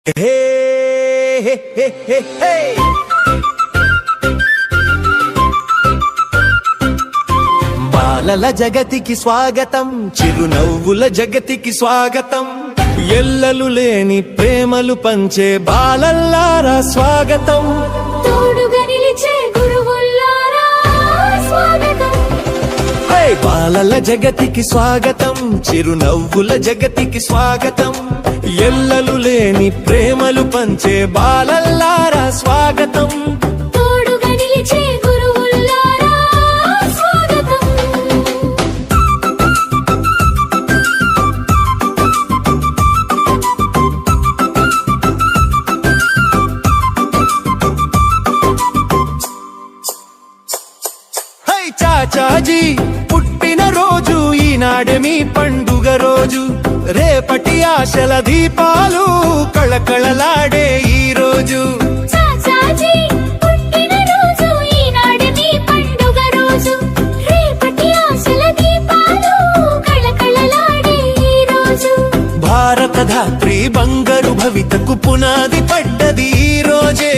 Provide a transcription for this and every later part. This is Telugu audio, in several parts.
హే హే హే హే హే బాలల జగతికి స్వాగతం, చిరునవ్వుల జగతికి స్వాగతం, ఎల్లలు లేని ప్రేమలు పంచే బాలల్లారా స్వాగతం, తోడుగా నిలిచే గురువుల్లారా స్వాగతం. బాలల జగతికి స్వాగతం, చిరునవ్వుల జగతికి స్వాగతం, ఎల్లలు లేని ప్రేమలు పంచే బాలల్లారా స్వాగతం, తోడుగా నిలిచే గురువుల్లారా స్వాగతం. హై చాచాజీ పుట్టిన రోజు ఈనాడే మీ పండుగ రోజు, రేపటి ఆశల దీపాలు కళకళలాడే ఈ రోజు. చాచాజీ పుట్టిన రోజు ఈనాడే మీ పండుగ రోజు, రేపటి ఆశల దీపాలు కళకళలాడే ఈ రోజు. భారత ధాత్రి బంగారు భవితకు పునాది పడ్డది ఈ రోజే,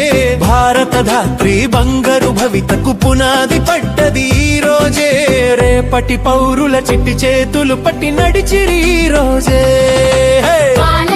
భారత ధాత్రి బంగారు భవితకు పునాది పడ్డది ఈ రోజే, రేపటి పౌరుల చిట్టి చేతులు పట్టి నడిచిరి ఈ రోజే. బాల